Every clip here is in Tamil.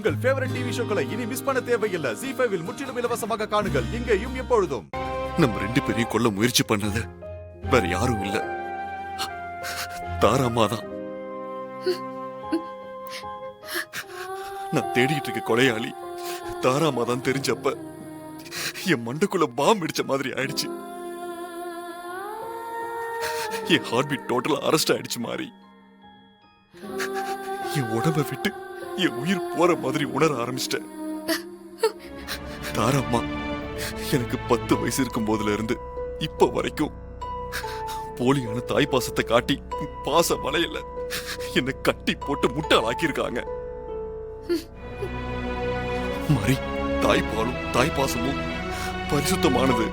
உங்கள் ஃபேவரட் டிவி ஷோக்களை இனி மிஸ் பண்ண தேவையில்லை. ZEE5 இல் முற்றிலும் இலவசமாக காணுங்கள். இங்கேயும் எப்பொழுதும். நம்ம 2 பேரையும் கொல்ல முயற்சி பண்ணது வேற யாரும் இல்ல, தாராமா தான். நான் தேடிட்டு இருக்க கொலையாளி தாராமா தான் தெரிஞ்சப்ப என் மண்டைக்குள்ள பாம் இடிச்ச மாதிரி ஆயிடுச்சு. என் ஹார்ட் பீட் டோட்டலா அரெஸ்ட் ஆயிடுச்சு மாதிரி. என் உடம்ப விட்டு என் உயிர் போற மாதிரி உணர ஆரம்பிச்சிட்டேன். தாராம்மா எனக்கு 10 வயசு இருக்கும் போதுல இருந்து இப்ப வரைக்கும் போலியான தாய் பாசத்தை காட்டி பாச வலையில என்னை கட்டி போட்டு முட்டாளாக்கியிருக்காங்க. மரி, தாய்ப்பாலும் தாய்ப்பாசமும் பரிசுத்தமானது.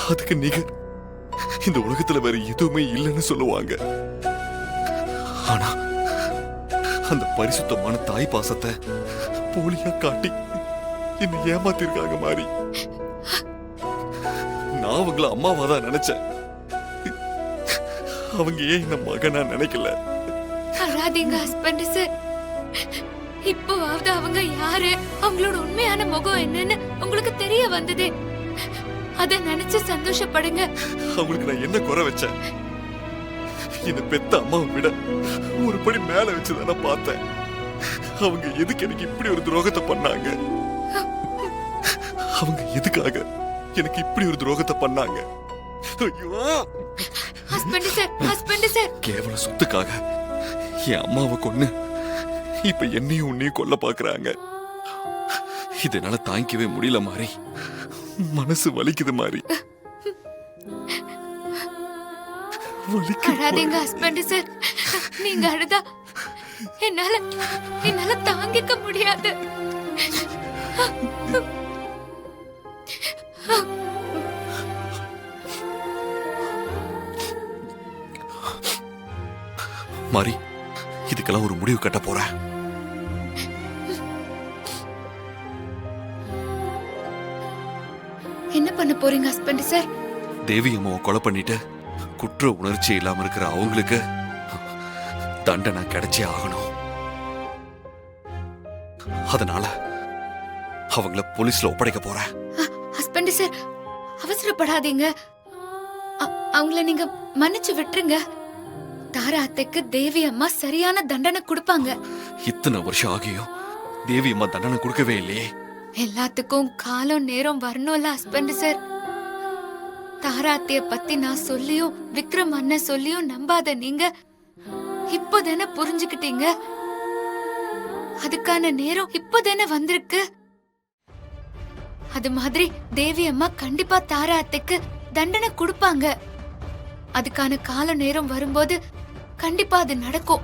அதுக்கு நிகர் இந்த உலகத்துல வேற எதுவுமே இல்லைன்னு சொல்லுவாங்க. ஆனா அந்த பரிசுத்தமான தாய் பாசத்தை போலியா காட்டி என்ன ஏமாத்திருக்காங்க மாதிரி. நான் அவங்கள அம்மாவாதான் நினைச்சேன். அவங்க ஏன் இந்த மகனா நினைக்கல? அழாதீங்க ஹஸ்பண்ட் சார். இப்போவாவது அவங்க யாரு, அவங்களோட உண்மையான முகம் என்னன்னு உங்களுக்கு தெரிய வந்தது. அத நினைச்சு சந்தோஷப்படுங்க. அவங்களுக்கு நான் என்ன குறை வச்சேன்? இந்த பெத்த அம்மாவை விட ஒரு படி மேல வச்சுதான பார்த்தேன். அவங்க எதுக்கு எனக்கு இப்படி ஒரு துரோகத்தை பண்ணாங்க? அவங்க எதுக்காக எனக்கு இப்படி ஒரு துரோகத்தை பண்ணாங்க? ஐயோ, ஹஸ்பண்ட் சார், கேவல சொத்துக்காக என் அம்மாவை கொன்னு இப்ப என்னையும் உன்னையும் கொல்ல பாக்குறாங்க. இதனால தாங்கிக்கவே முடியல மாதிரி. மனசு வலிக்குது மாதிரி. அழாதீங்க ஹஸ்பண்ட் சார். நீங்க அழுதா என்னால தாங்கிக்க முடியாது. மாரி, இதுக்கெல்லாம் ஒரு முடிவு கட்ட போறேன். என்ன பண்ண போறீங்க ஹஸ்பண்ட் சார்? தேவி அம்மாவை கொலை பண்ணிட்டு குற்ற உணர்ச்சி இல்லாம இருக்கிற அவங்களுக்கு தண்டனை கிடைச்சே ஆகணும். அதனால அவங்கள போலீஸ்ல ஒப்படைக்க போறேன். ஹஸ்பண்ட் சார், அவசரப்படாதீங்க. அவங்கள நீங்க மன்னிச்சு விட்டுருங்க. தாரா அத்தைக்கு தேவி அம்மா சரியான தண்டனை கொடுப்பாங்க. இத்தனை வருஷம் ஆகியும் தேவி அம்மா தண்டனை கொடுக்கவே இல்லையே. எல்லாத்துக்கும் காலம் நேரம் வரணும்ல ஹஸ்பண்ட் சார். தாரா அத்தைய பத்தி நான் சொல்லியும் விக்ரம் அண்ணன் சொல்லியும் நம்பாத நீங்க இப்போதானே புரிஞ்சுக்கிட்டீங்க. அதுக்கான நேரம் இப்போதானே வந்திருக்கு. அது மாதிரி தேவி அம்மா கண்டிப்பா தாரா அத்தைக்கு தண்டனை கொடுப்பாங்க. அதுக்கான கால நேரம் வரும்போது கண்டிப்பா அது நடக்கும்.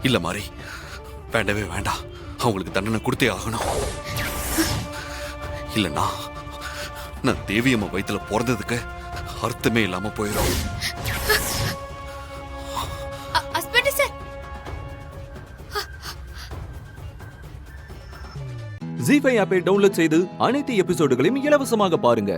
இல்ல மாரி, வேண்டவே வேண்டாம். அவங்களுக்கு தண்டனை கொடுத்தே ஆகணும். இல்லன்னா நான் தேவி அம்மா வயித்துல பிறந்ததுக்கு அர்த்தமே இல்லாம போயிடும். ZEE5 ஆப்பை டவுன்லோட் செய்து அனைத்து எபிசோடுகளையும் இலவசமாக பாருங்க.